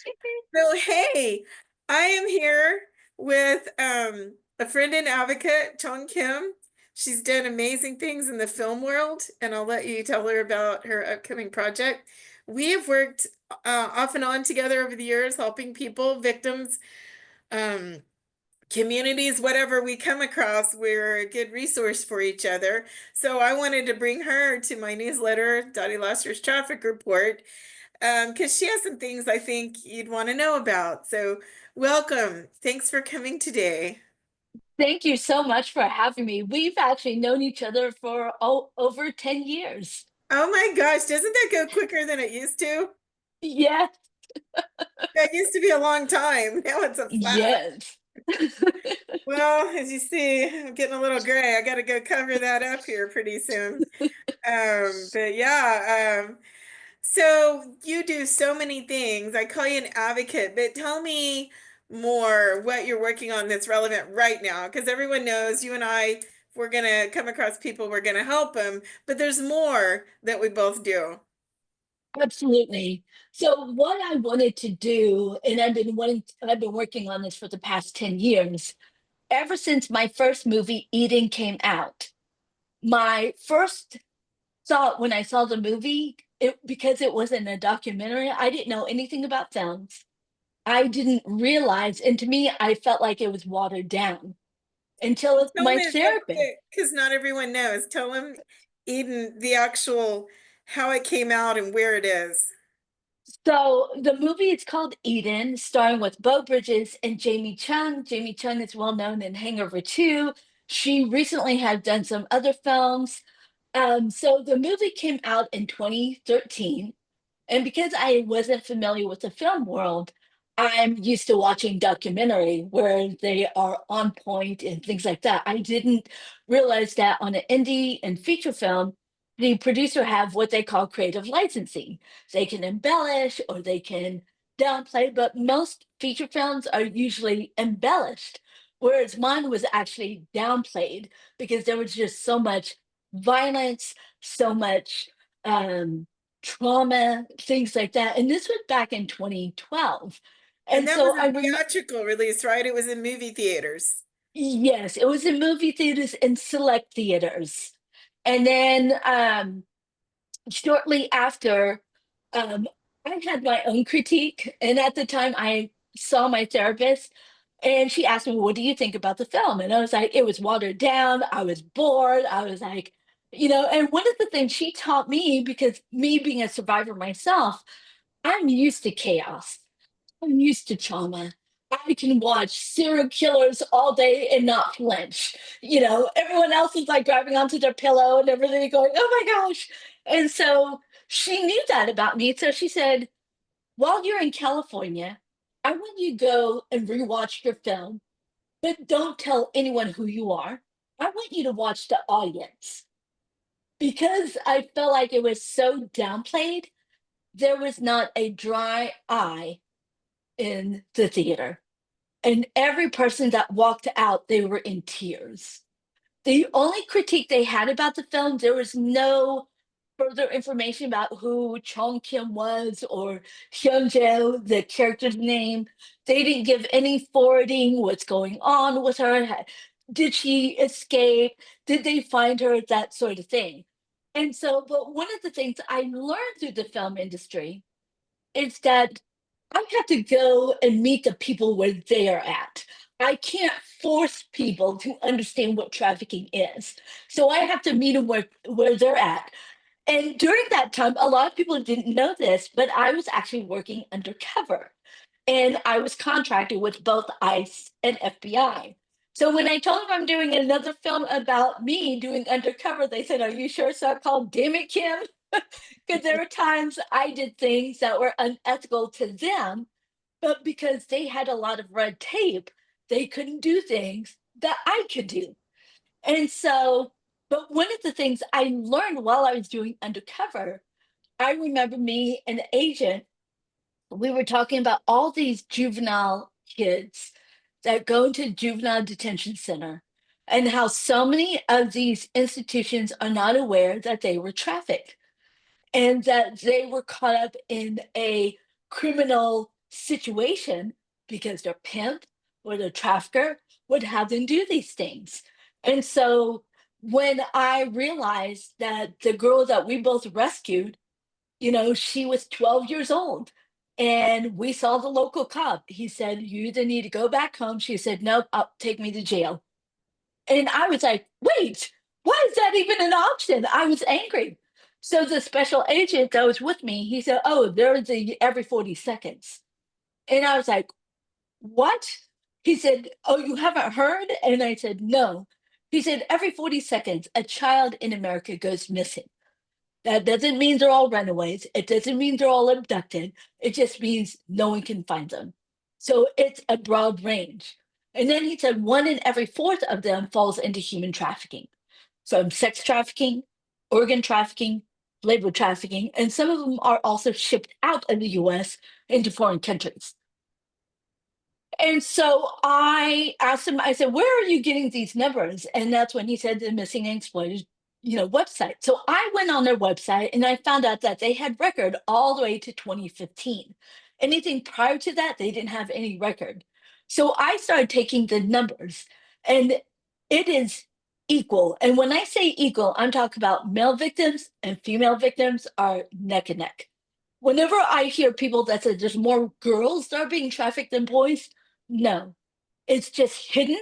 So, hey, I am here with a friend and advocate, Chong Kim. She's done amazing things in the film world, and I'll let you tell her about her upcoming project. We have worked off and on together over the years, helping people, victims, um, communities, whatever we come across. We're a good resource for each other. So I wanted to bring her to my newsletter, Dottie Lasser's Traffic Report, because she has some things I think you'd want to know about. So, welcome. Thanks for coming today. Thank you so much for having me. We've actually known each other for over 10 years. Oh my gosh, doesn't that go quicker than it used to? Yes, That used to be a long time. Now it's a flash. yes. Well, as you see, I'm getting a little gray. I got to go cover that up here pretty soon. But yeah, so you do so many things. I call you an advocate, but tell me more what you're working on that's relevant right now, because everyone knows you and I, if we're gonna come across people, we're gonna help them, but there's more that we both do. Absolutely. So what I wanted to do, and I've been working on this for the past 10 years, ever since my first movie, Eden, came out. My first thought when I saw the movie, because it wasn't a documentary, I didn't know anything about films. I didn't realize, and to me, I felt like it was watered down Well, until tell them my it real therapist. quick, because not everyone knows. Tell them Eden, the actual, how it came out and where it is. So the movie is called Eden, starring with Beau Bridges and Jamie Chung. Jamie Chung is well known in Hangover 2. She recently has done some other films. So the movie came out in 2013. And because I wasn't familiar with the film world, I'm used to watching documentary where they are on point and things like that. I didn't realize that on an indie and feature film, the producer have what they call creative licensing. They can embellish or they can downplay, but most feature films are usually embellished, whereas mine was actually downplayed because there was just so much violence, so much trauma, things like that. And this was back in 2012. And And that was so a I remember, theatrical release, right? It was in movie theaters. yes, it was in movie theaters and select theaters. And then shortly after, um, I had my own critique. And at the time, I saw my therapist and she asked me, "What do you think about the film?" And I was like, it was watered down. I was bored. I was like, and one of the things she taught me, because me being a survivor myself, I'm used to chaos. I'm used to trauma. I can watch serial killers all day and not flinch. Everyone else is like grabbing onto their pillow and everything going, oh my gosh. And so she knew that about me. So she said, while you're in California, I want you to go and rewatch your film, but don't tell anyone who you are. I want you to watch the audience. Because I felt like it was so downplayed, there was not a dry eye in the theater. And every person that walked out, they were in tears. The only critique they had about the film, there was no further information about who Chong Kim was or Hyunjo, the character's name. They didn't give any forwarding what's going on with her. Did she escape? Did they find her? That sort of thing. And so, but one of the things I learned through the film industry is that I have to go and meet the people where they are at. I can't force people to understand what trafficking is. So I have to meet them where they're at. And during that time, a lot of people didn't know this, but I was actually working undercover. And I was contracted with both ICE and FBI. So when I told them I'm doing another film about me doing undercover, they said, "Are you sure it's not called Damn It, Kim?" Because there were times I did things that were unethical to them, but because they had a lot of red tape, they couldn't do things that I could do. And so, but one of the things I learned while I was doing undercover, I remember me and the agent, we were talking about all these juvenile kids that go into juvenile detention center and how so many of these institutions are not aware that they were trafficked and that they were caught up in a criminal situation because their pimp or their trafficker would have them do these things. And so when I realized that the girl that we both rescued, she was 12 years old. And we saw the local cop. He said, "You either need to go back home." She said, "Nope, take me to jail." And I was like, "Wait, why is that even an option?" I was angry. So the special agent that was with me, he said, "Oh, there's the every 40 seconds." And I was like, "What?" He said, "Oh, you haven't heard?" And I said, "No." He said, "Every 40 seconds, a child in America goes missing. That doesn't mean they're all runaways. It doesn't mean they're all abducted. It just means no one can find them." So it's a broad range. And then he said one in every fourth of them falls into human trafficking. So sex trafficking, organ trafficking, labor trafficking, and some of them are also shipped out of the US into foreign countries. And so I asked him, I said, "Where are you getting these numbers?" And that's when he said the missing and exploited, website. So I went on their website and I found out that they had record all the way to 2015. Anything prior to that, they didn't have any record. So I started taking the numbers, and it is equal. And when I say equal, I'm talking about male victims and female victims are neck and neck. Whenever I hear people that say there's more girls that are being trafficked than boys, no, it's just hidden.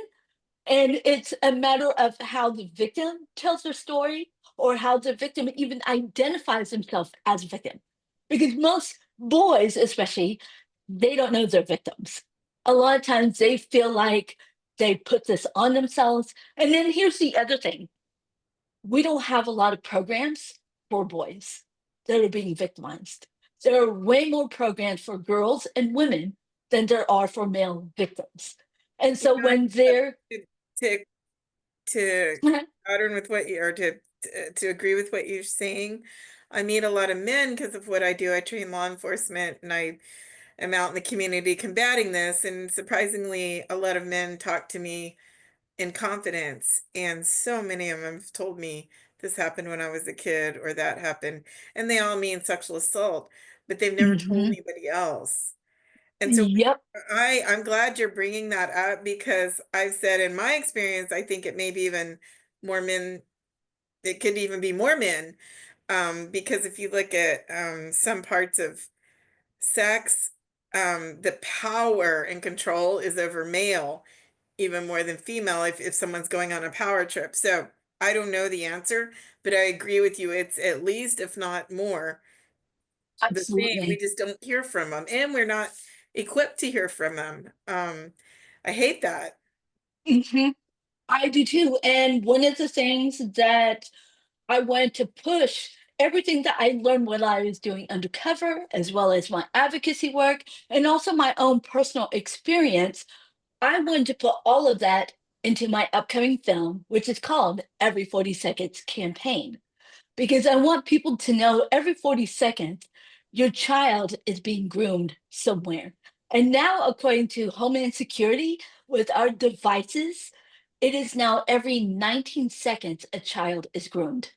And it's a matter of how the victim tells their story or how the victim even identifies themselves as a victim. Because most boys, especially, they don't know they're victims. A lot of times they feel like they put this on themselves. And then here's the other thing: we don't have a lot of programs for boys that are being victimized. There are way more programs for girls and women than there are for male victims. And You so know, when they're to to to pattern with what you or to agree with what you're saying. I meet a lot of men because of what I do. I train law enforcement and I am out in the community combating this. And surprisingly, a lot of men talk to me in confidence. And so many of them have told me this happened when I was a kid or that happened. And they all mean sexual assault, but they've never told Mhm. anybody else. And so Yep, I'm glad you're bringing that up because I've said in my experience, I think it may be even more men, it could even be more men. Because if you look at some parts of sex, the power and control is over male, even more than female if someone's going on a power trip. So I don't know the answer, but I agree with you. It's at least, if not more, the same. We absolutely. just don't hear from them, and we're not equipped to hear from them. I hate that. Mhm. I do too. And one of the things that I wanted to push, everything that I learned when I was doing undercover, as well as my advocacy work, and also my own personal experience, I wanted to put all of that into my upcoming film, which is called Every 40 Seconds Campaign, because I want people to know every 40 seconds, your child is being groomed somewhere. And now, according to Homeland Security, with our devices, it is now every 19 seconds a child is groomed.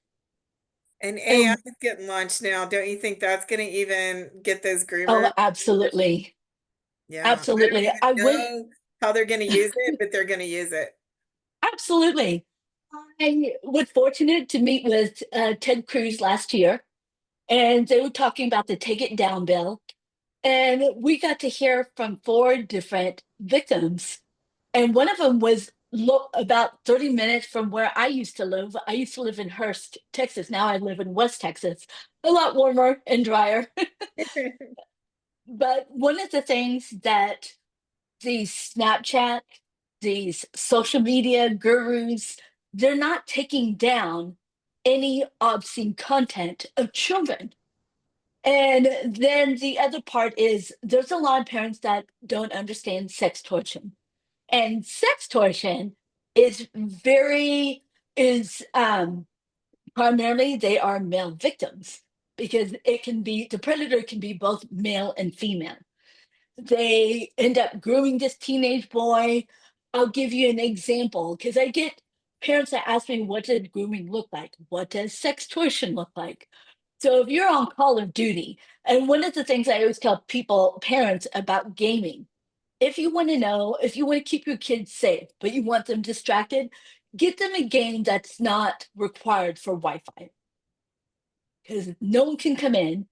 And AI And is getting launched now. Don't you think that's going to even get those oh, groomers? absolutely. Yeah, I don't Absolutely. even I went, know how they're going to use it, but they're going to use it. absolutely. I was fortunate to meet with Ted Cruz last year, and they were talking about the Take It Down bill. And we got to hear from four different victims. And one of them was about 30 minutes from where I used to live. I used to live in Hurst, Texas. Now I live in West Texas, a lot warmer and drier. But one of the things that these Snapchat, these social media gurus, they're not taking down any obscene content of children. And then the other part is there's a lot of parents that don't understand sex torsion. And sex torsion is very is primarily they are male victims because it can be the predator can be both male and female. They end up grooming this teenage boy. I'll give you an example because I get parents that ask me, what does grooming look like? What does sex torsion look like? So if you're on Call of Duty, and one of the things I always tell people, parents about gaming, if you want to know, if you want to keep your kids safe, but you want them distracted, get them a game that's not required for Wi-Fi because no one can come in.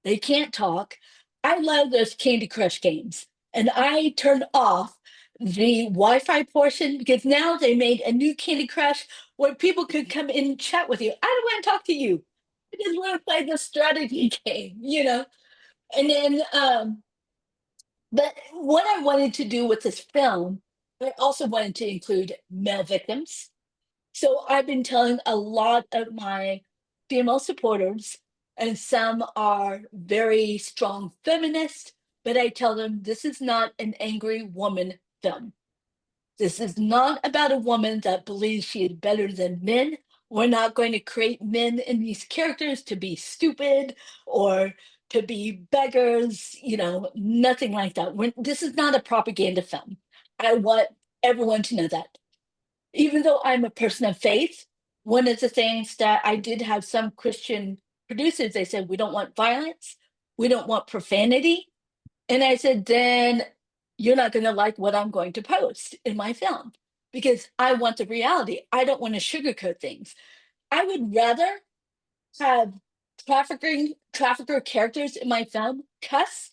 They can't talk. I love those Candy Crush games. And I turn off the Wi-Fi portion because now they made a new Candy Crush where people could come in and chat with you. I don't want to talk to you. I just want to play the strategy game, you know? And then but what I wanted to do with this film, I also wanted to include male victims. So I've been telling a lot of my female supporters, and some are very strong feminists, but I tell them this is not an angry woman film. This is not about a woman that believes she is better than men. We're not going to create men in these characters to be stupid or to be beggars, you know, nothing like that. This is not a propaganda film. I want everyone to know that. Even though I'm a person of faith, one of the things that I did have some Christian producers, they said, we don't want violence, we don't want profanity. And I said, then you're not going to like what I'm going to post in my film because I want the reality. I don't want to sugarcoat things. I would rather have trafficker characters in my film cuss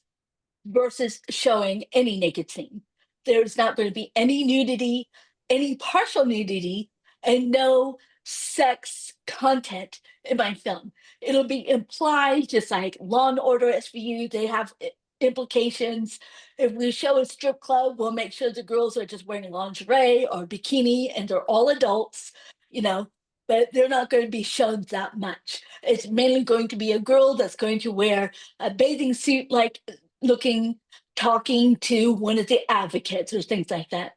versus showing any naked scene. There's not going to be any nudity, any partial nudity, and no sex content in my film. It'll be implied, just like Law and Order SVU, they have implications. If we show a strip club, we'll make sure the girls are just wearing lingerie or bikini and they're all adults, you know, but they're not going to be shown that much. It's mainly going to be a girl that's going to wear a bathing suit like looking, talking to one of the advocates or things like that.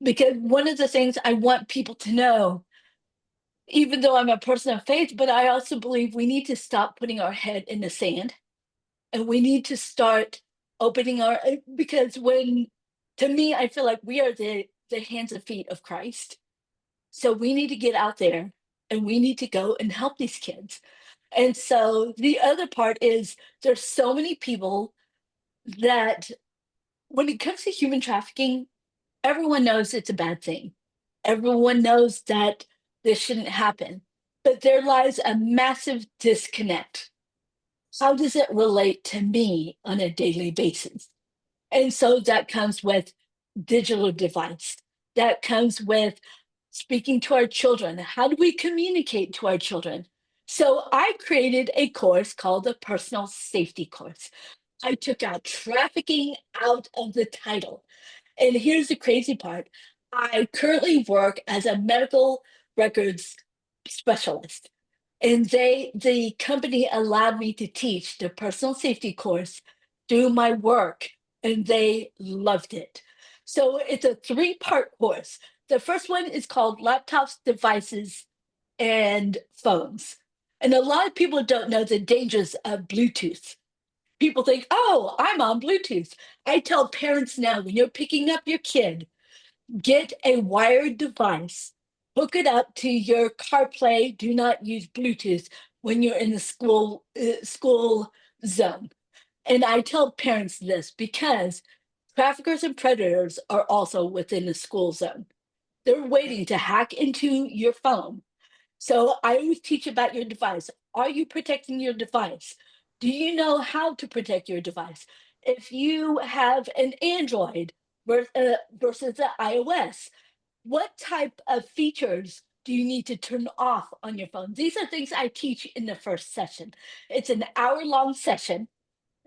Because one of the things I want people to know, even though I'm a person of faith, but I also believe we need to stop putting our head in the sand and we need to start opening our, because when, to me, I feel like we are the hands and feet of Christ. So we need to get out there and we need to go and help these kids. And so the other part is there's so many people that when it comes to human trafficking, everyone knows it's a bad thing. Everyone knows that this shouldn't happen, but there lies a massive disconnect. How does it relate to me on a daily basis? And so that comes with digital device. That comes with speaking to our children. How do we communicate to our children? So I created a course called the Personal Safety Course. I took out trafficking out of the title. And here's the crazy part. I currently work as a medical records specialist. And the company allowed me to teach the personal safety course through my work, and they loved it. So it's a three-part course. The first one is called Laptops, Devices, and Phones. And a lot of people don't know the dangers of Bluetooth. People think, oh, I'm on Bluetooth. I tell parents now when you're picking up your kid, get a wired device, hook it up to your CarPlay. Do not use Bluetooth when you're in the school zone. And I tell parents this because traffickers and predators are also within the school zone. They're waiting to hack into your phone. So I always teach about your device. Are you protecting your device? Do you know how to protect your device? If you have an Android versus an iOS, what type of features do you need to turn off on your phone? These are things I teach in the first session. It's an hour-long session,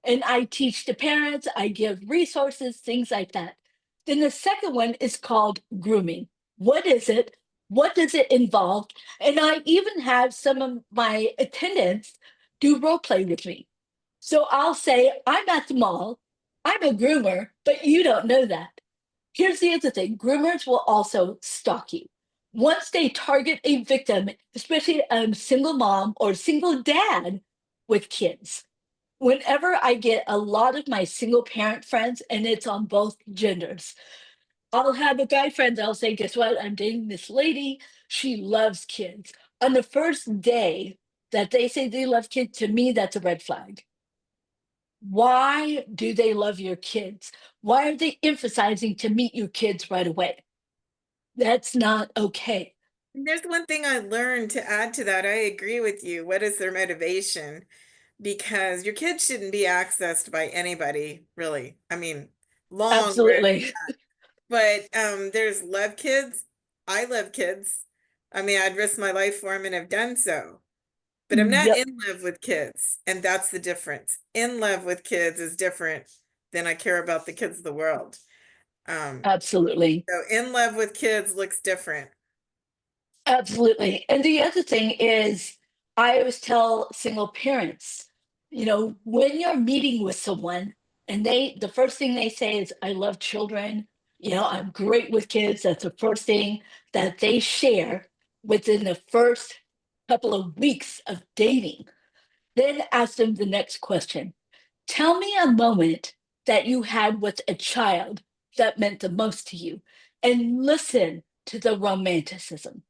and I teach the parents, I give resources, things like that. Then the second one is called grooming. What is it? What does it involve? And I even have some of my attendants do role play with me. So I'll say, I'm at the mall, I'm a groomer, but you don't know that. Here's the other thing, groomers will also stalk you. Once they target a victim, especially a single mom or single dad with kids, whenever I get a lot of my single parent friends, and it's on both genders, I'll have a guy friend that'll say, guess what? I'm dating this lady. She loves kids. On the first day, that they say they love kids, to me, that's a red flag. Why do they love your kids? Why are they emphasizing to meet your kids right away? That's not okay. There's one thing I learned to add to that. I agree with you. What is their motivation? Because your kids shouldn't be accessed by anybody, really. I mean, long road. Absolutely. But there's love kids. I love kids. I mean, I'd risk my life for them and have done so. But I'm not Yep, in love with kids, and that's the difference. In love with kids is different than I care about the kids of the world. Um, absolutely. so in love with kids looks different. Absolutely. And the other thing is, I always tell single parents, when you're meeting with someone and the first thing they say is, I love children, I'm great with kids. That's the first thing that they share within the first couple of weeks of dating. Then ask them the next question. Tell me a moment that you had with a child that meant the most to you, and listen to the romanticism,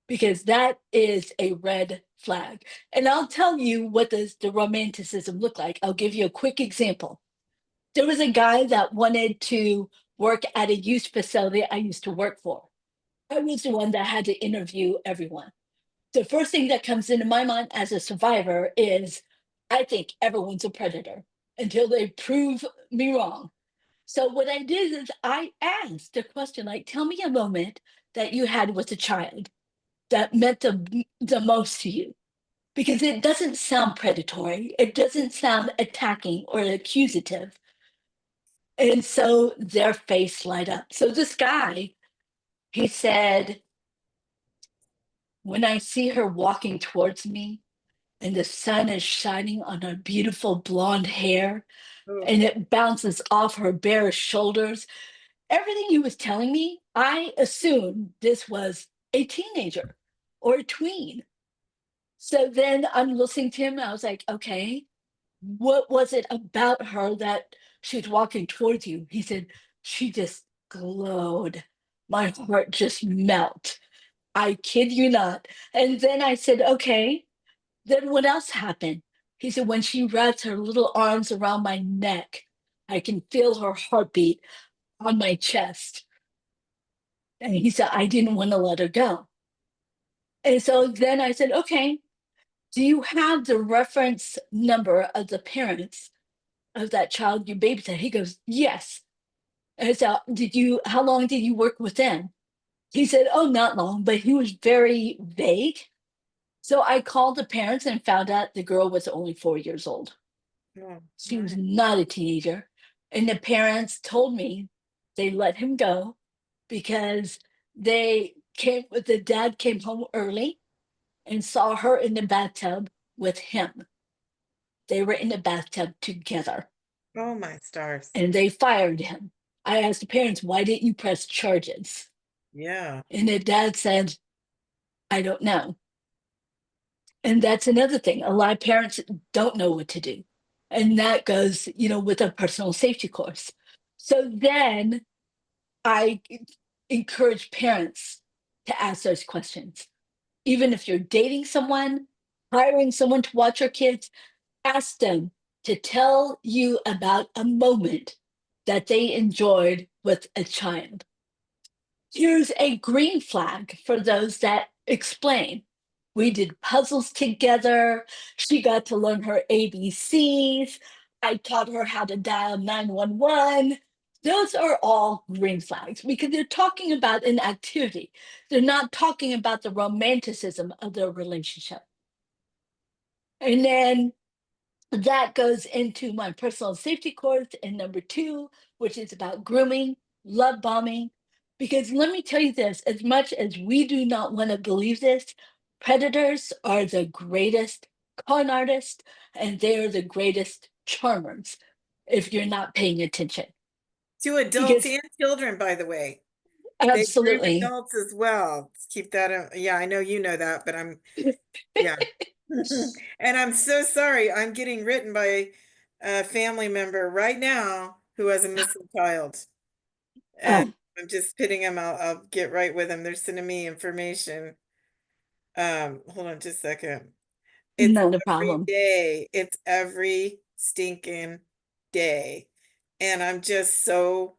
because that is a red flag. And I'll tell you what does the romanticism look like. I'll give you a quick example. There was a guy that wanted to work at a youth facility I used to work for. I was the one that had to interview everyone. The first thing that comes into my mind as a survivor is, I think everyone's a predator until they prove me wrong. So what I did is I asked a question like, tell me a moment that you had with a child that meant the most to you, because it doesn't sound predatory, it doesn't sound attacking or accusative. And so their face light up. So this guy, he said, when I see her walking towards me and the sun is shining on her beautiful blonde hair Oh, and it bounces off her bare shoulders, everything he was telling me, I assumed this was a teenager or a tween. So then I'm listening to him. I was like, okay, what was it about her that she's walking towards you? He said, she just glowed. My heart just melt. I kid you not. And then I said, okay, then what else happened? He said, when she wraps her little arms around my neck, I can feel her heartbeat on my chest. And he said, I didn't want to let her go. And so then I said, okay, do you have the reference number of the parents of that child you babysat? He goes, yes. And so, how long did you work with them? He said, oh, not long, but he was very vague. So I called the parents and found out the girl was only 4 years old. oh, She was my. not a teenager. And the parents told me they let him go because the dad came home early and saw her in the bathtub with him. They were in the bathtub together Oh my stars. and they fired him. I asked the parents, why didn't you press charges? Yeah. And the dad said, I don't know. And that's another thing. A lot of parents don't know what to do. And that goes, with a personal safety course. So then I encourage parents to ask those questions. Even if you're dating someone, hiring someone to watch your kids, ask them to tell you about a moment that they enjoyed with a child. Here's a green flag for those that explain. We did puzzles together. She got to learn her ABCs. I taught her how to dial 911. Those are all green flags because they're talking about an activity. They're not talking about the romanticism of their relationship. And then that goes into my personal safety course and number two, which is about grooming, love bombing. Because let me tell you this, as much as we do not want to believe this, predators are the greatest con artists and they're the greatest charmers if you're not paying attention. To adults Because and children, by the way. They groom absolutely. adults as well. Let's keep that yeah, I know you know that, but yeah. And I'm so sorry. I'm getting written by a family member right now who has a missing child. And Oh, I'm just pitting him. I'll get right with him. They're sending me information. Hold on just a second. It's Not a every problem. day. It's every stinking day. And I'm just so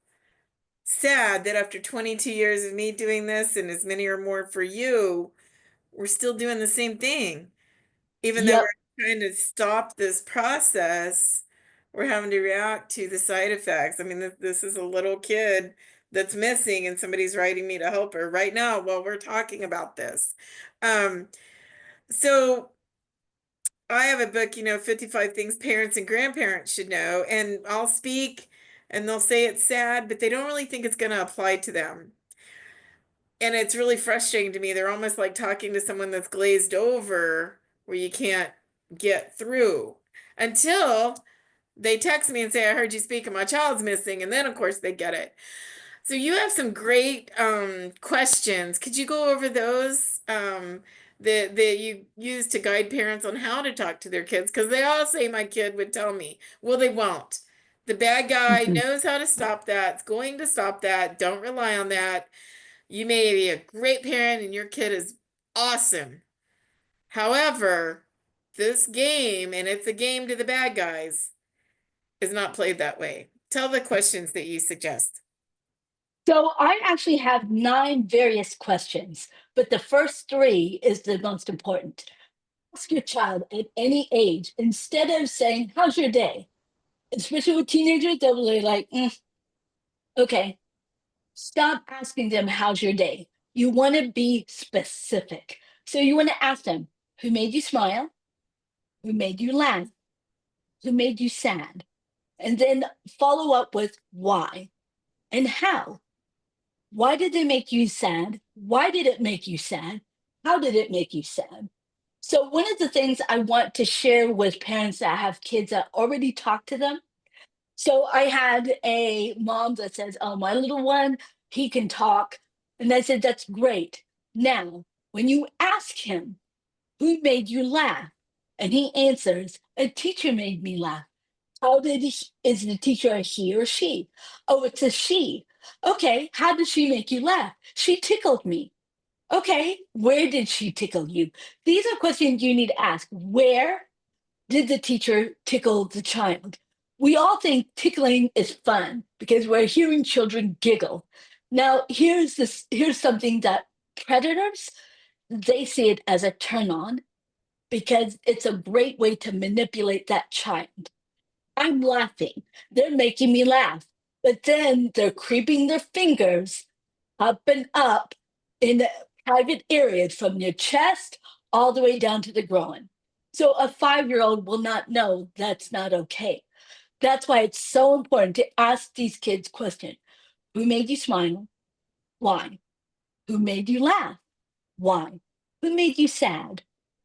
sad that after 22 years of me doing this and as many or more for you, we're still doing the same thing. Even though Yep. we're trying to stop this process, we're having to react to the side effects. I mean, this is a little kid that's missing, and somebody's writing me to help her right now while we're talking about this. Um, so I have a book, 55 things parents and grandparents should know, and I'll speak and they'll say it's sad, but they don't really think it's going to apply to them. And it's really frustrating to me. They're almost like talking to someone that's glazed over where you can't get through until they text me and say, I heard you speak and my child's missing. And then, of course, they get it. So you have some great questions. Could you go over those that you use to guide parents on how to talk to their kids? Because they all say my kid would tell me. Well, they won't. The bad guy Mhm. knows how to stop that. It's going to stop that. Don't rely on that. You may be a great parent and your kid is awesome. However, this game, and it's a game to the bad guys, is not played that way. Tell the questions that you suggest. So I actually have 9 various questions, but the first 3 is the most important. Ask your child at any age, instead of saying, "How's your day?" Especially with teenagers, they'll be like, okay, stop asking them, "How's your day?" You want to be specific. So you want to ask them, "Who made you smile? Who made you laugh? Who made you sad?" And then follow up with why and how. Why did they make you sad? Why did it make you sad? How did it make you sad? So, one of the things I want to share with parents that have kids that already talk to them. So, I had a mom that says, "Oh, my little one, he can talk." And I said, "That's great. Now, when you ask him, 'Who made you laugh?' And he answers, 'A teacher made me laugh.' How did is the teacher a he or she? Oh, it's a she. Okay, how did she make you laugh? She tickled me. Okay, where did she tickle you? These are questions you need to ask. Where did the teacher tickle the child? We all think tickling is fun because we're hearing children giggle. Now, here's something that predators, they see it as a turn on because it's a great way to manipulate that child. I'm laughing. They're making me laugh. But then they're creeping their fingers up and up in the private areas from your chest all the way down to the groin. So a 5-year-old will not know that's not okay. That's why it's so important to ask these kids questions. Who made you smile? Why? Who made you laugh? Why? Who made you sad?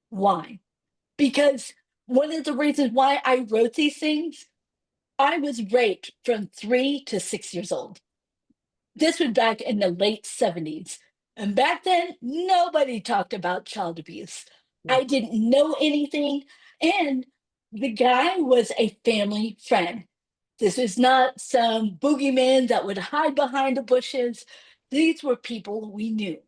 Why? Because one of the reasons why I wrote these things, I was raped from 3 to 6 years old. This was back in the late 70s. And back then, nobody talked about child abuse. I didn't know anything. And the guy was a family friend. This was not some boogeyman that would hide behind the bushes. These were people we knew.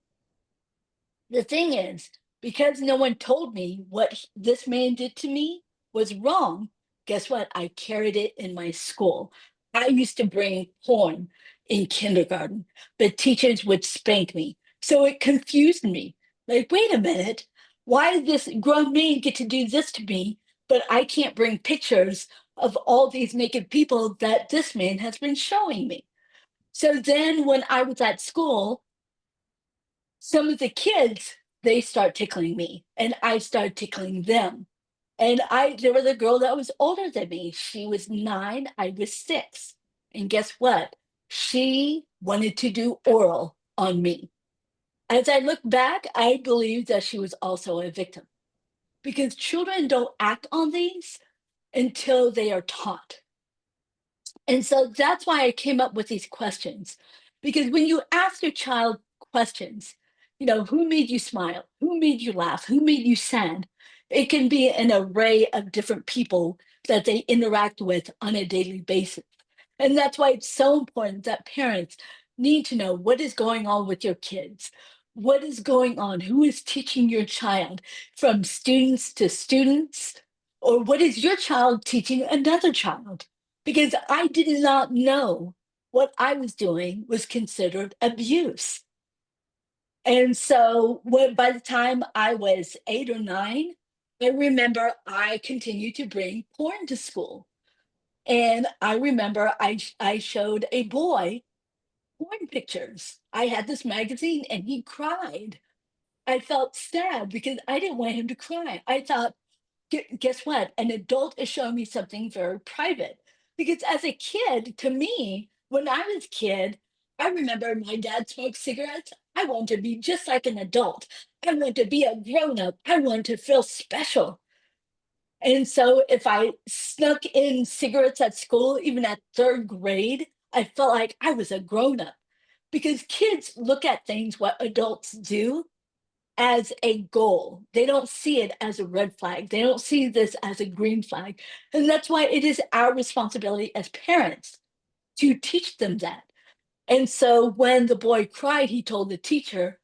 The thing is, because no one told me what this man did to me was wrong, guess what? I carried it in my school. I used to bring porn in kindergarten, but teachers would spank me. So it confused me. Like, wait a minute, why did this grown man get to do this to me, but I can't bring pictures of all these naked people that this man has been showing me? So then when I was at school, some of the kids, they start tickling me and I start tickling them. And there was a girl that was older than me. She was 9, I was 6. And guess what? She wanted to do oral on me. As I look back, I believe that she was also a victim because children don't act on these until they are taught. And so that's why I came up with these questions. Because when you ask your child questions, who made you smile? Who made you laugh? Who made you sad? It can be an array of different people that they interact with on a daily basis. And that's why it's so important that parents need to know what is going on with your kids. what is going on? Who is teaching your child from students to students? Or what is your child teaching another child? Because I did not know what I was doing was considered abuse. And so by the time I was 8 or 9, I remember I continued to bring porn to school. And I remember I showed a boy porn pictures. I had this magazine and he cried. I felt sad because I didn't want him to cry. I thought, Guess what? An adult is showing me something very private." Because as a kid, to me, when I was a kid, I remember my dad smoked cigarettes. I wanted to be just like an adult. I wanted to be a grown up. I wanted to feel special. And so if I snuck in cigarettes at school, even at third grade, I felt like I was a grown up because kids look at things what adults do as a goal. They don't see it as a red flag. They don't see this as a green flag. And that's why it is our responsibility as parents to teach them that. And so when the boy cried, he told the teacher,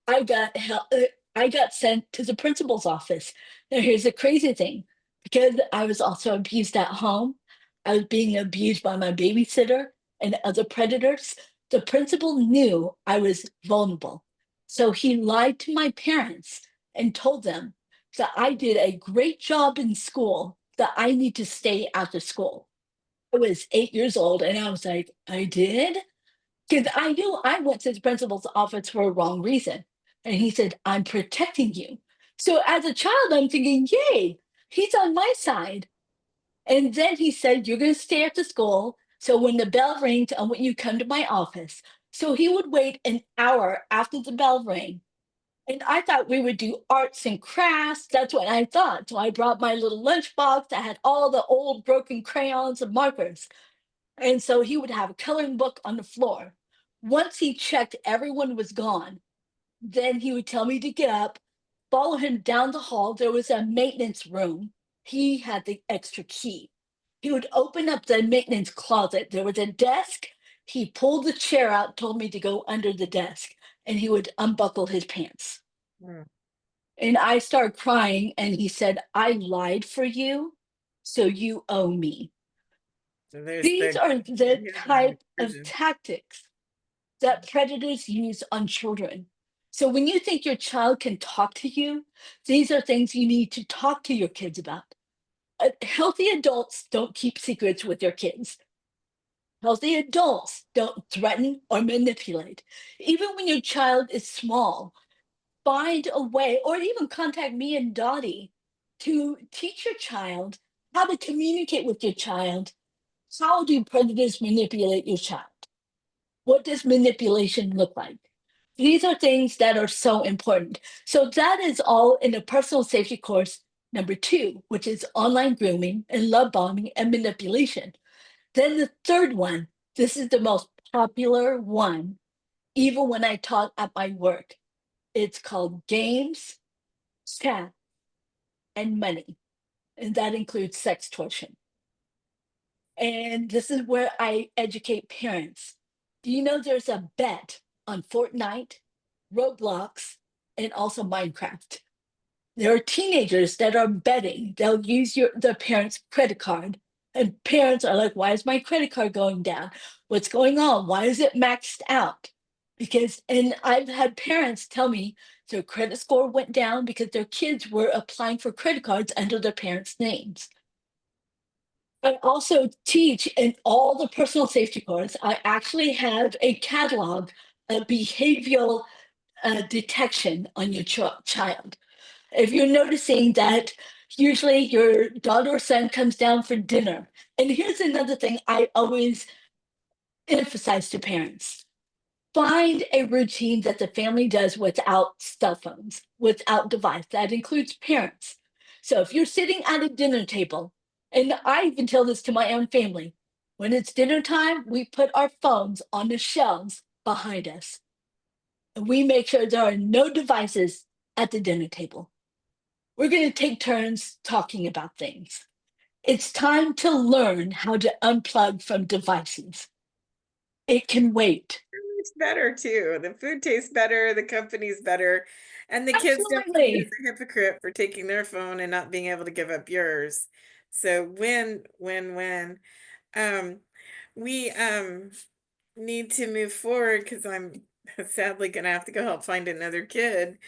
I got sent to the principal's office. Now here's the crazy thing. Because I was also abused at home, I was being abused by my babysitter and other predators. The principal knew I was vulnerable. So he lied to my parents and told them that I did a great job in school, that I need to stay after school. I was 8 years old and I was like, I did? Because I knew I went to the principal's office for a wrong reason. And he said, I'm protecting you. So as a child, I'm thinking, yay, he's on my side. And then he said, you're going to stay after school. So when the bell rings, I want you to come to my office. So he would wait an hour after the bell rang. And I thought we would do arts and crafts. That's what I thought. So I brought my little lunchbox that had all the old broken crayons and markers. And so he would have a coloring book on the floor. Once he checked everyone was gone, then he would tell me to get up, follow him down the hall. There was a maintenance room. He had the extra key. He would open up the maintenance closet. There was a desk. He pulled the chair out, told me to go under the desk, and he would unbuckle his pants. Mm. And I started crying, and he said, I lied for you, so you owe me. So there's These the are the type of prison. tactics that predators use on children. So when you think your child can talk to you, these are things you need to talk to your kids about. Healthy adults don't keep secrets with their kids. Healthy adults don't threaten or manipulate. Even when your child is small, find a way, or even contact me and Dottie to teach your child how to communicate with your child. How do predators manipulate your child? What does manipulation look like? These are things that are so important. So that is all in the personal safety course number 2, which is online grooming and love bombing and manipulation. Then the third one, this is the most popular one, even when I talk at my work. It's called games, chat, and money. And that includes sex torsion. And this is where I educate parents. Do you know there's a bet on Fortnite, Roblox, and also Minecraft? There are teenagers that are betting. They'll use their parents' credit card, and parents are like, "Why is my credit card going down? What's going on? Why is it maxed out?" Because, and I've had parents tell me their credit score went down because their kids were applying for credit cards under their parents' names. I also teach in all the personal safety course. I actually have a catalog of behavioral detection on your child. If you're noticing that usually your daughter or son comes down for dinner, and here's another thing I always emphasize to parents. Find a routine that the family does without cell phones, without device. That includes parents. So if you're sitting at a dinner table, and I even tell this to my own family, when it's dinner time, we put our phones on the shelves behind us. And we make sure there are no devices at the dinner table. We're going to take turns talking about things. It's time to learn how to unplug from devices. It can wait. tastes better too. The food tastes better, the company's better, and the kids don't see you as Absolutely. a hypocrite for taking their phone and not being able to give up yours. So win, win, win. Um, we need to move forward because I'm sadly gonna have to go help find another kid.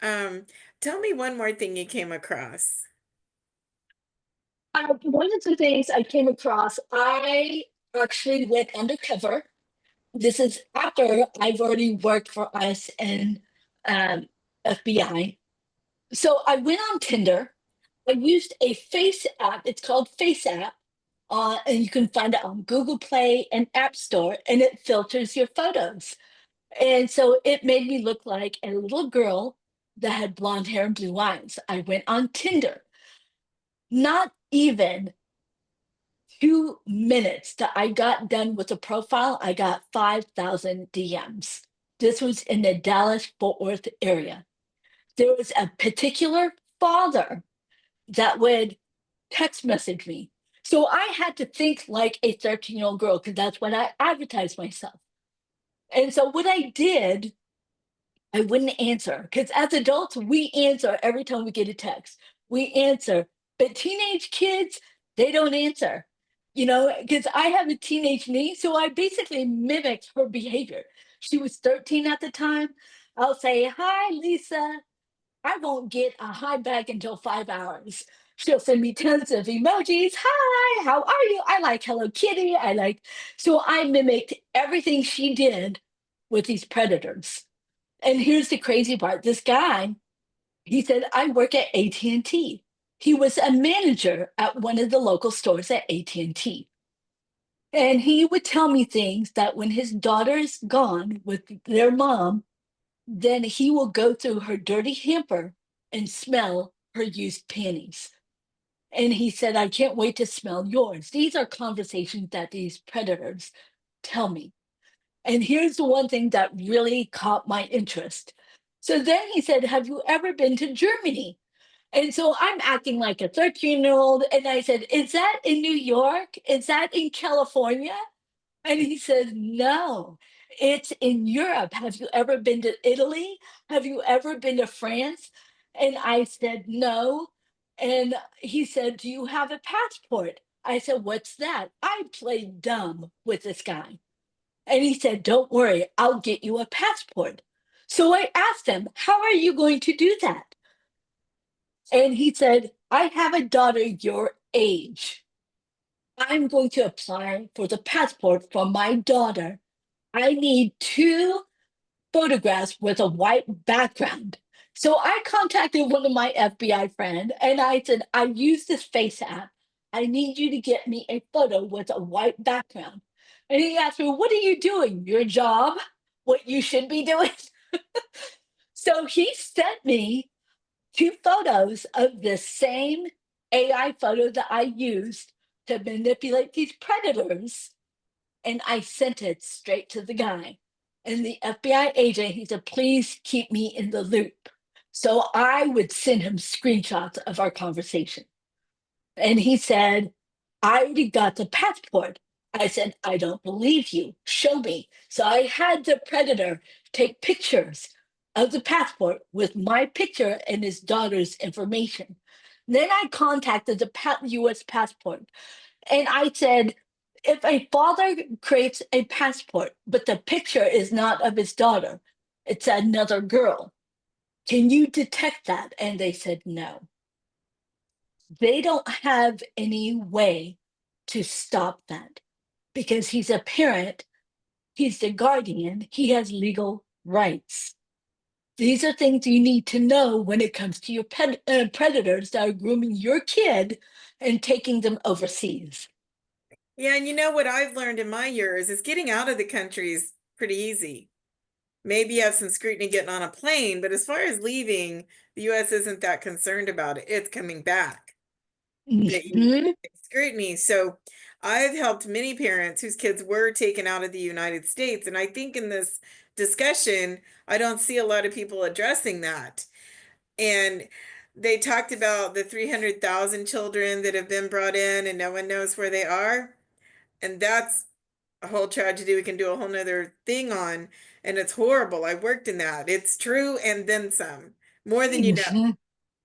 Um, Tell me one more thing you came across. One of the things I came across, I actually went undercover. This is after I've already worked for us and FBI. So I went on Tinder. I used a Face app. It's called Face app, and you can find it on Google Play and App Store, and it filters your photos. And so it made me look like a little girl that had blonde hair and blue eyes. I went on Tinder. Not even 2 minutes that I got done with the profile, I got 5,000 DMs. This was in the Dallas Fort Worth area. There was a particular father that would text message me. So I had to think like a 13-year-old girl because that's what I advertised myself. And so what I did, I wouldn't answer because as adults, we answer every time we get a text. We answer, but teenage kids, they don't answer, because I have a teenage niece, so I basically mimicked her behavior. She was 13 at the time. I'll say, "Hi, Lisa." I won't get a hi back until 5 hours. She'll send me tons of emojis. Hi, how are you? I like Hello Kitty. So I mimicked everything she did with these predators. And here's the crazy part. This guy, he said, I work at AT&T. He was a manager at one of the local stores at AT&T. And he would tell me things that when his daughter's gone with their mom, then he will go through her dirty hamper and smell her used panties. And he said, I can't wait to smell yours. These are conversations that these predators tell me. And here's the one thing that really caught my interest. So then he said, have you ever been to Germany? And so I'm acting like a 13-year-old. And I said, is that in New York? Is that in California? And he says, no, it's in Europe. Have you ever been to Italy? Have you ever been to France? And I said, no. And he said, do you have a passport? I said, what's that? I played dumb with this guy. And he said, don't worry, I'll get you a passport. So I asked him, how are you going to do that? And he said, I have a daughter your age. I'm going to apply for the passport for my daughter. I need two photographs with a white background. So I contacted one of my FBI friends and I said, I use this Face app. I need you to get me a photo with a white background. And he asked me, what are you doing? Your job? What you should be doing? So he sent me two photos of the same AI photo that I used to manipulate these predators, and I sent it straight to the guy. And the FBI agent, he said, please keep me in the loop. So I would send him screenshots of our conversation. And he said, I already got the passport. I said, I don't believe you. Show me. So I had the predator take pictures of the passport with my picture and his daughter's information. Then I contacted the US passport and I said, if a father creates a passport, but the picture is not of his daughter, it's another girl, can you detect that? And they said, no. They don't have any way to stop that because he's a parent, he's the guardian, he has legal rights. These are things you need to know when it comes to your predators that are grooming your kid and taking them overseas. Yeah, and you know what I've learned in my years is getting out of the country is pretty easy. Maybe you have some scrutiny getting on a plane, but as far as leaving, the US isn't that concerned about it. It's coming back that you Mhm. face scrutiny. So I've helped many parents whose kids were taken out of the United States. And I think in this discussion, I don't see a lot of people addressing that. And they talked about the 300,000 children that have been brought in and no one knows where they are. And that's a whole tragedy we can do a whole nother thing on, and it's horrible. I worked in that. It's true and then some, more than you know. Mhm.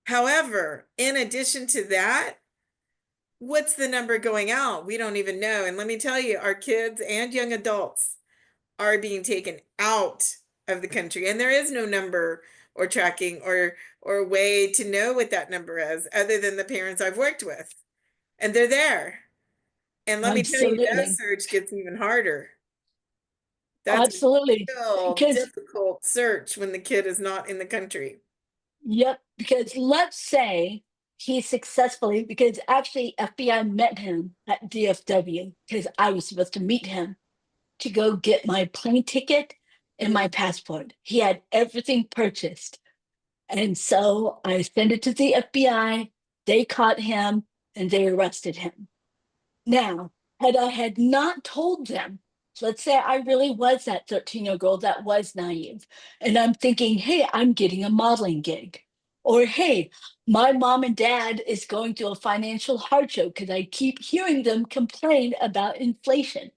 However, in addition to that, what's the number going out? We don't even know. And let me tell you, our kids and young adults are being taken out of the country, and there is no number or tracking or way to know what that number is other than the parents I've worked with. And they're there. And let me tell you, that Absolutely. search gets even harder. That's a Absolutely. real Because, difficult search when the kid is not in the country. yep, because let's say he successfully, because actually FBI met him at DFW because I was supposed to meet him to go get my plane ticket and my Mhm. passport. He had everything purchased. And so I sent it to the FBI. They caught him and they arrested him. Now, had I had not told them, let's say I really was that 13-year-old girl that was naive, and I'm thinking, hey, I'm getting a modeling gig. Or hey, my mom and dad is going through a financial hardship because I keep hearing them complain about inflation.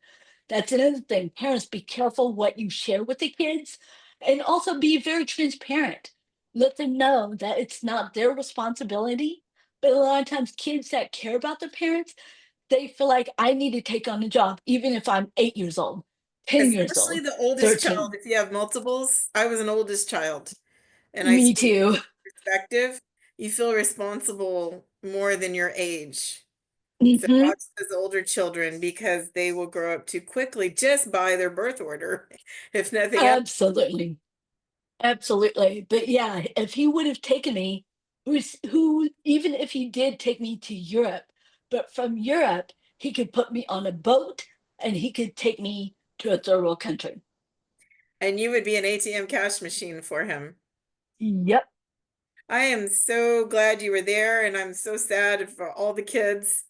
That's another thing. Parents, be careful what you share with the kids and also be very transparent. Let them know that it's not their responsibility. But a lot of times, kids that care about their parents, they feel like I need to take on a job, even if I'm 8 years old, 10 years Especially old, the oldest child, 13. if you have multiples. I was an oldest child, and I Me speak too. from perspective. You feel responsible more than your age. So Hmm. watch those older children because they will grow up too quickly just by their birth order, if nothing else. Absolutely. Absolutely. But yeah, if he would have taken me, who, even if he did take me to Europe, but from Europe, he could put me on a boat and he could take me to a third world country. And you would be an ATM cash machine for him. Yep. I am so glad you were there, and I'm so sad for all the kids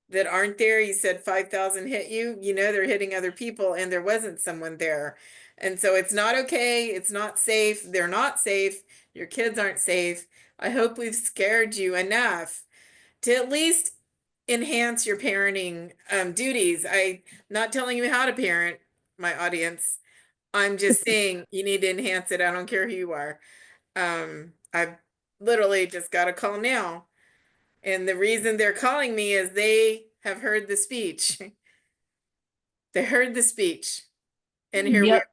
that aren't there. You said 5,000 hit you. You know they're hitting other people, and there wasn't someone there. And so it's not okay. It's not safe. They're not safe. Your kids aren't safe. I hope we've scared you enough to at least enhance your parenting duties. I'm not telling you how to parent my audience. I'm just saying you need to enhance it. I don't care who you are. I've literally just got a call now. And the reason they're calling me is they have heard the speech. They heard the speech. And here we are. Yep.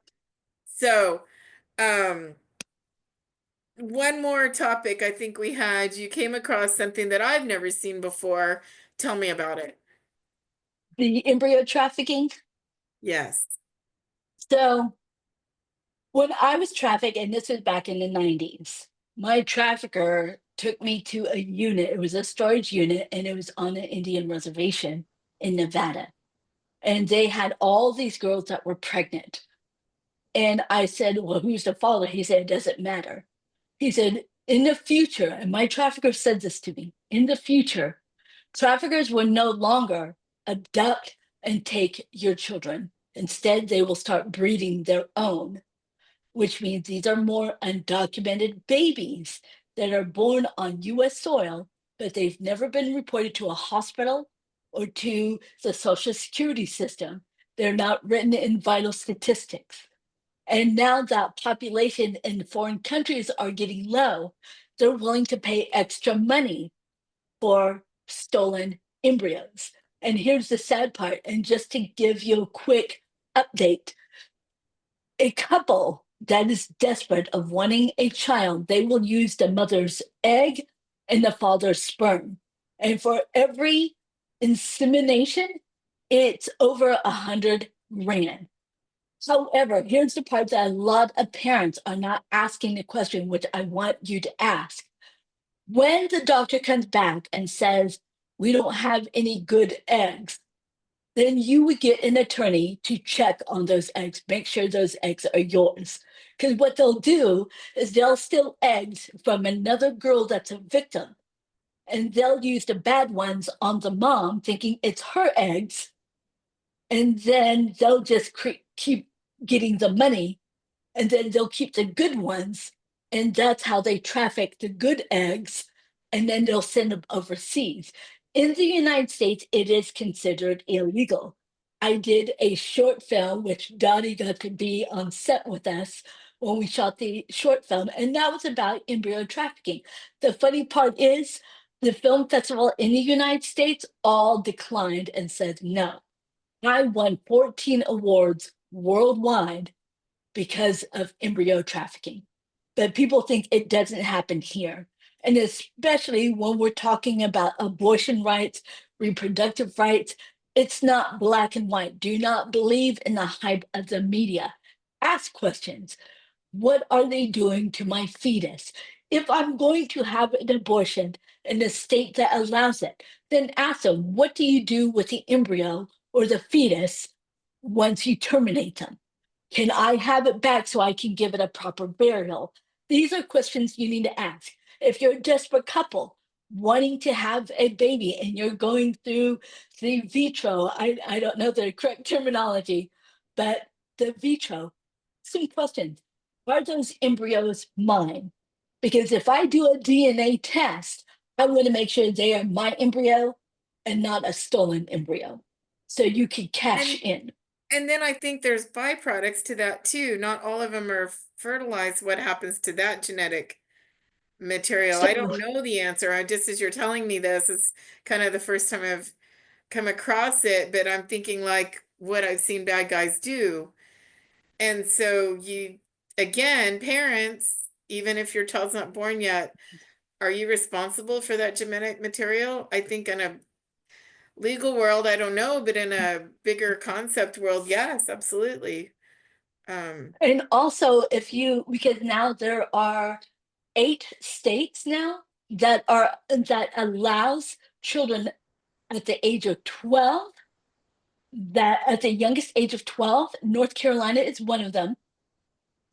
So, um, one more topic I think we had. You came across something that I've never seen before. Tell me about it. The embryo trafficking. Yes. So when I was trafficked, and this was back in the 90s, my trafficker took me to a unit. It was a storage unit, and it was on an Indian reservation in Nevada. And they had all these girls that were pregnant. And I said, well, who's the father? He said, it doesn't matter. He said, in the future, and my trafficker said this to me, in the future, traffickers will no longer abduct and take your children. Instead, they will start breeding their own, which means these are more undocumented babies that are born on US soil, but they've never been reported to a hospital or to the Social Security system. They're not written in vital statistics. And now that population in foreign countries are getting low, they're willing to pay extra money for stolen embryos. And here's the sad part. And just to give you a quick update, a couple that is desperate of wanting a child, they will use the mother's egg and the father's sperm. And for every insemination, it's over 100 grand. However, here's the part that a lot of parents are not asking the question, which I want you to ask. When the doctor comes back and says, we don't have any good eggs, then you would get an attorney to check on those eggs, make sure those eggs are yours. Because what they'll do is they'll steal eggs from another girl that's a victim, and they'll use the bad ones on the mom, thinking it's her eggs, and then they'll just keep getting the money, and then they'll keep the good ones, and that's how they traffic the good eggs, and then they'll send them overseas. In the United States, it is considered illegal. I did a short film, which Dottie got to be on set with us when we shot the short film, and that was about embryo trafficking. The funny part is, the film festival in the United States all declined and said no. I won 14 awards worldwide because of embryo trafficking. But people think it doesn't happen here. And especially when we're talking about abortion rights, reproductive rights, it's not black and white. Do not believe in the hype of the media. Ask questions. What are they doing to my fetus? If I'm going to have an abortion in a state that allows it, then ask them, what do you do with the embryo or the fetus once you terminate them? Can I have it back so I can give it a proper burial? These are questions you need to ask. If you're a desperate couple wanting to have a baby and you're going through the vitro, I don't know the correct terminology, but the vitro, some questions. Are those embryos mine? Because if I do a DNA test, I want to make sure they are my embryo and not a stolen embryo. So you can cash And in. and then I think there's byproducts to that too. Not all of them are fertilized. What happens to that genetic material? I So don't know the answer. I just as you're telling me this, it's kind of the first time I've come across it, but I'm thinking like what I've seen bad guys do. And so you, again, parents, even if your child's not born yet, are you responsible for that genetic material? I think in a legal world, I don't know, but in a bigger concept world, yes, absolutely. Um, And also, if you, because now there are 8 states now that allows children at the age of 12, that at the youngest age of 12, North Carolina is one of them,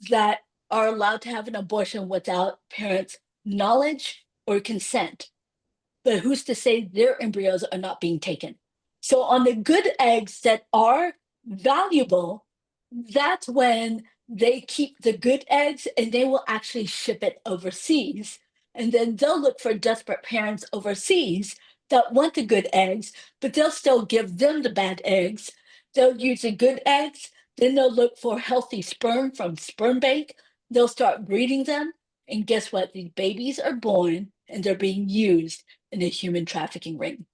that are allowed to have an abortion without parents' knowledge or consent. But who's to say their embryos are not being taken? So on the good eggs that are valuable, that's when they keep the good eggs and they will actually ship it overseas. And then they'll look for desperate parents overseas that want the good eggs, but they'll still give them the bad eggs. They'll use the good eggs, then they'll look for healthy sperm from sperm bank. They'll start breeding them. And guess what? These babies are born and they're being used in a human trafficking ring.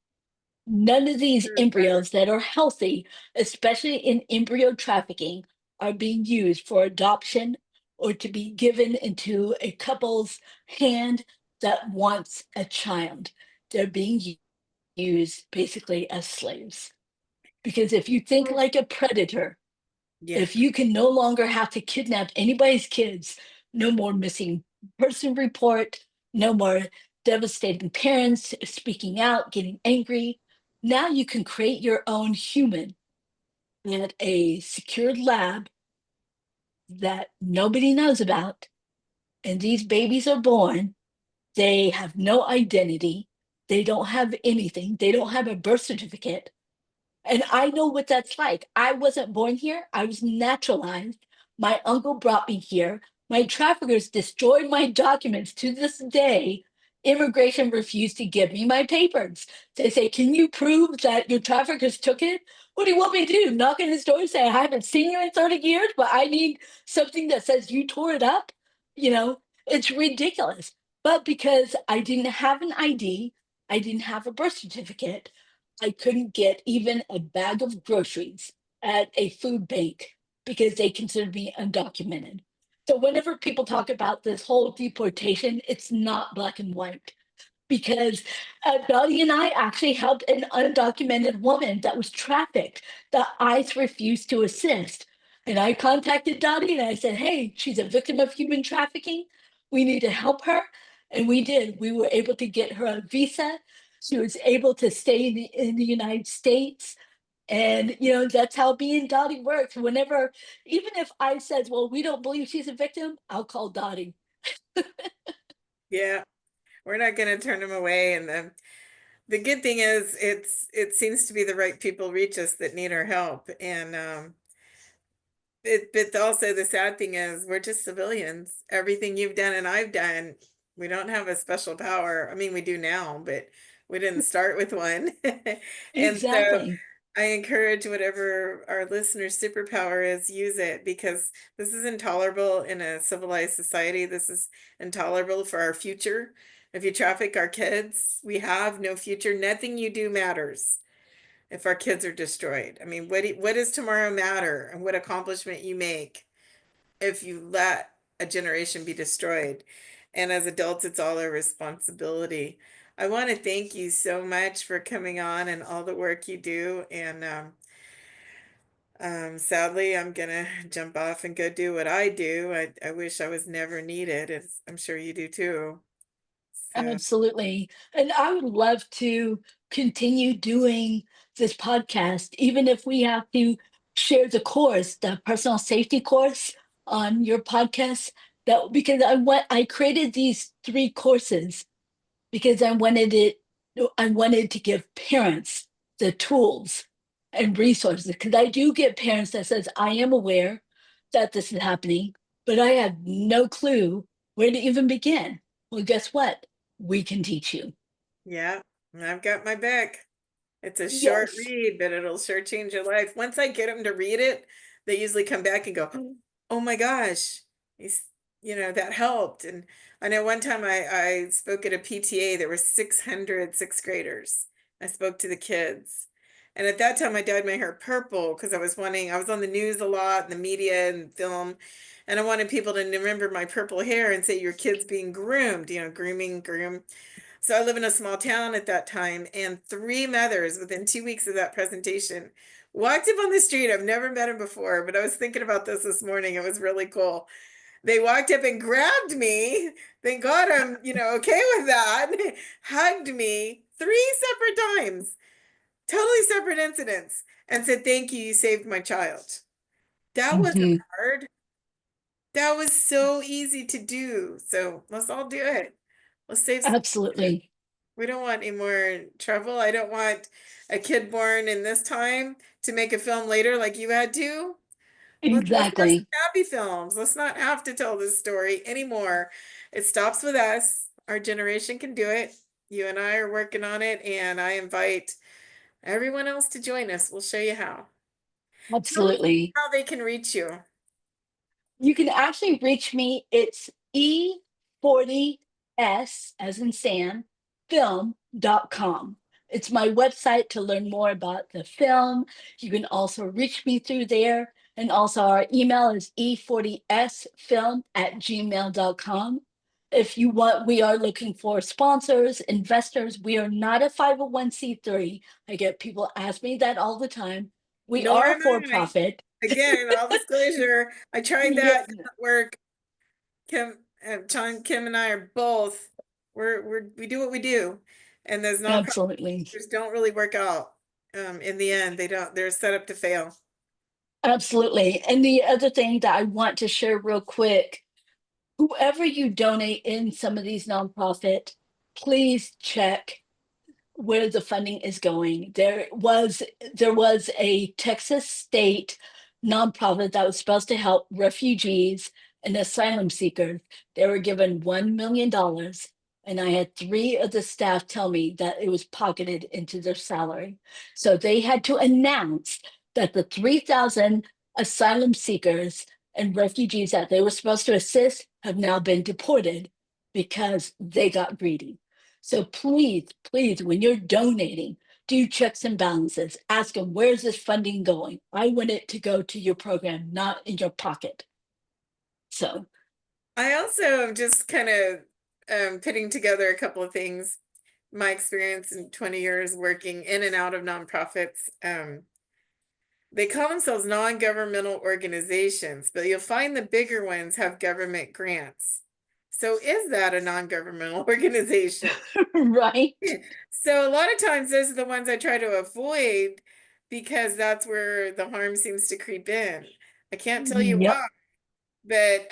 None of these sure, better. embryos that are healthy, especially in embryo trafficking, are being used for adoption or to be given into a couple's hand that wants a child. They're being used basically as slaves. Because if you think Well, like a predator, yeah, if you can no longer have to kidnap anybody's kids, no more missing person report, no more devastating parents speaking out, getting angry. Now you can create your own human at a secured lab that nobody knows about. And these babies are born. They have no identity. They don't have anything. They don't have a birth certificate. And I know what that's like. I wasn't born here, I was naturalized. My uncle brought me here. My traffickers destroyed my documents to this day. Immigration refused to give me my papers. They say, can you prove that your traffickers took it? What do you want me to do? Knock on his door and say, I haven't seen you in 30 years, but I need something that says you tore it up? You know, it's ridiculous. But because I didn't have an ID, I didn't have a birth certificate, I couldn't get even a bag of groceries at a food bank because they considered me undocumented. So whenever people talk about this whole deportation, it's not black and white because Dottie and I actually helped an undocumented woman that was trafficked that ICE refused to assist. And I contacted Dottie and I said, hey, she's a victim of human trafficking. We need to help her. And we did. We were able to get her a visa. She was able to stay in the United States. And, that's how me and Dottie works. Whenever, even if I says, well, we don't believe she's a victim, I'll call Dottie. yeah. We're not going to turn them away. And the good thing is, it seems to be the right people reach us that need our help. And but also the sad thing is, we're just civilians. Everything you've done and I've done, we don't have a special power. I mean, we do now, but we didn't start with one. And so Exactly. I encourage whatever our listeners' superpower is, use it because this is intolerable in a civilized society. This is intolerable for our future. If you traffic our kids, we have no future. Nothing you do matters if our kids are destroyed. I mean, what does tomorrow matter and what accomplishment you make if you let a generation be destroyed? And as adults, it's all our responsibility. I want to thank you so much for coming on and all the work you do. And sadly, I'm gonna jump off and go do what I do. I wish I was never needed, as I'm sure you do too. So, Absolutely. And I would love to continue doing this podcast, even if we have to share the course, the personal safety course on your podcast. That because I created these three courses because I wanted to give parents the tools and resources. Because I do get parents that says, I am aware that this is happening, but I have no clue where to even begin. Well, guess what? We can teach you. yeah, I've got my back. It's a short Yes, read, but it'll sure change your life. Once I get them to read it, they usually come back and go, "Oh my gosh, he's, that helped." And I know one time I spoke at a PTA, there were 600 sixth graders. I spoke to the kids. And at that time I dyed my hair purple because I was on the news a lot, in the media and film, and I wanted people to remember my purple hair and say your kid's being groomed, groom. So I live in a small town at that time, and three mothers within 2 weeks of that presentation walked up on the street. I've never met them before, but I was thinking about this morning. It was really cool. They walked up and grabbed me. Thank God I'm, okay with that. Hugged me three separate times, totally separate incidents, and said, "Thank you, you saved my child." That wasn't mhm, hard. That was so easy to do. So let's all do it. Let's save some kids. absolutely. We don't want any more trouble. I don't want a kid born in this time to make a film later like you had to. Let's have some Exactly. happy films. Let's not have to tell this story anymore. It stops with us. Our generation can do it. You and I are working on it, and I invite everyone else to join us. We'll show you how. Tell us Absolutely. how they can reach you. You can actually reach me. It's E40S, as in Sam, film.com. It's my website to learn more about the film. You can also reach me through there. And also, our email is e40sfilm@gmail.com. If you want, we are looking for sponsors, investors. We are not a 501(c)(3). I get people ask me that all the time. We Nor are a am for I. profit. Again, all disclosure, I tried Yeah, that, didn't work. Chong Kim and I are both, we do what we do. And those nonprofits absolutely. don't really work out. In the end, they're set up to fail. Absolutely. And the other thing that I want to share real quick, whoever you donate in some of these nonprofit, please check where the funding is going. There was a Texas state nonprofit that was supposed to help refugees and asylum seekers. They were given $1 million, and I had three of the staff tell me that it was pocketed into their salary. So they had to announce that the 3,000 asylum seekers and refugees that they were supposed to assist have now been deported because they got greedy. So please, please, when you're donating, do checks and balances. Ask them, where's this funding going? I want it to go to your program, not in your pocket. So, I also am just kind of putting together a couple of things. My experience in 20 years working in and out of nonprofits. They call themselves non-governmental organizations, but you'll find the bigger ones have government grants. So is that a non-governmental organization? right? So a lot of times those are the ones I try to avoid because that's where the harm seems to creep in. I can't tell you Yep, why, but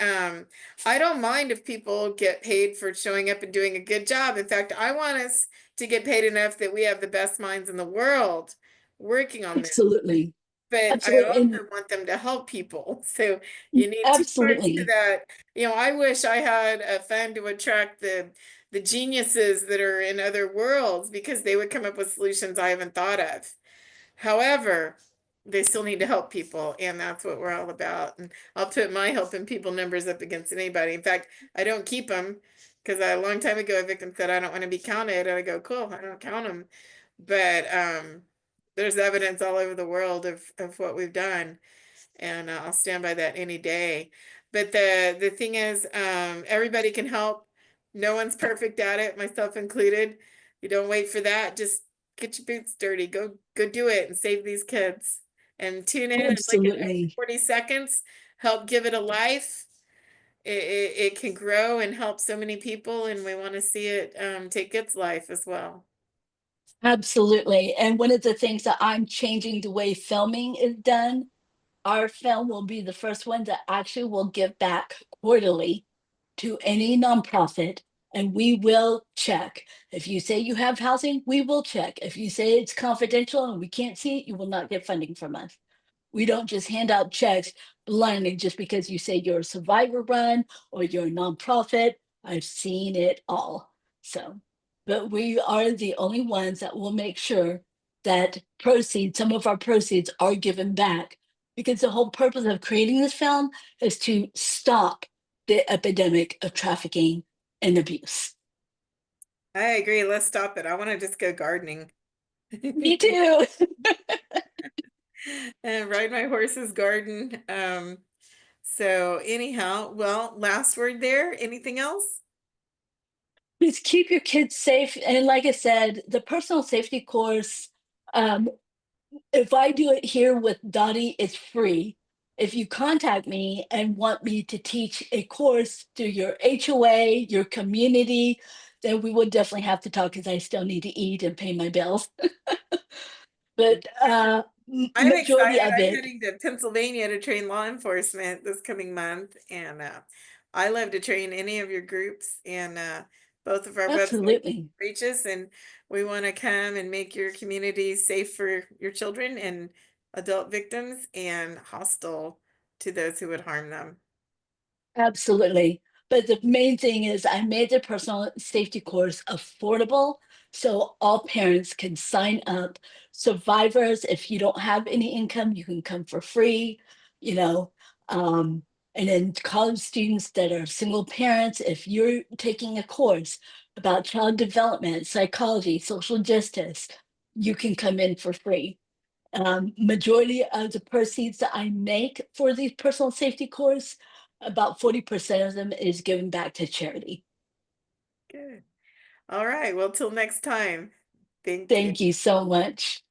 I don't mind if people get paid for showing up and doing a good job. In fact, I want us to get paid enough that we have the best minds in the world working on this. absolutely. But I Absolutely. And also want them to help people. So you need two parts to absolutely. that. I wish I had a fund to attract the geniuses that are in other worlds because they would come up with solutions I haven't thought of. However, they still need to help people, and that's what we're all about. And I'll put my helping people numbers up against anybody. In fact, I don't keep them because a long time ago a victim said I don't want to be counted, and I go, cool, I don't count them. But there's evidence all over the world of what we've done, and I'll stand by that any day. But the thing is, everybody can help. No one's perfect at it, myself included. You don't wait for that. Just get your boots dirty. Go do it and save these kids. And tune in like in the next Absolutely. 40 seconds. Help give it a life. It can grow and help so many people, and we want to see it take its life as well. Absolutely. And one of the things that I'm changing the way filming is done, our film will be the first one that actually will give back quarterly to any nonprofit, and we will check. If you say you have housing, we will check. If you say it's confidential and we can't see it, you will not get funding from us. We don't just hand out checks blindly just because you say you're a survivor run or you're a nonprofit. I've seen it all. So, but we are the only ones that will make sure that proceeds, some of our proceeds are given back, because the whole purpose of creating this film is to stop the epidemic of trafficking and abuse. I agree. Let's stop it. I want to just go gardening. Me too. And ride my horse's garden. So anyhow, well, last word there. Anything else? Just keep your kids safe. And like I said, the personal safety course, um, if I do it here with Dottie, it's free. If you contact me and want me to teach a course through your HOA, your community, then we would definitely have to talk because I still need to eat and pay my bills. But I'm majority excited. of I'm it, heading to Pennsylvania to train law enforcement this coming month, and I love to train any of your groups. And both of our websites absolutely. reach us, and we want to come and make your community safe for your children and adult victims, and hostile to those who would harm them. Absolutely. But the main thing is I made the personal safety course affordable so all parents can sign up. Survivors, if you don't have any income, you can come for free, you know. Um, and then college students that are single parents, if you're taking a course about child development, psychology, social justice, you can come in for free. Majority of the proceeds that I make for the personal safety course, about 40% of them is given back to charity. Good. All right. Well, till next time. Thank you. Thank you so much.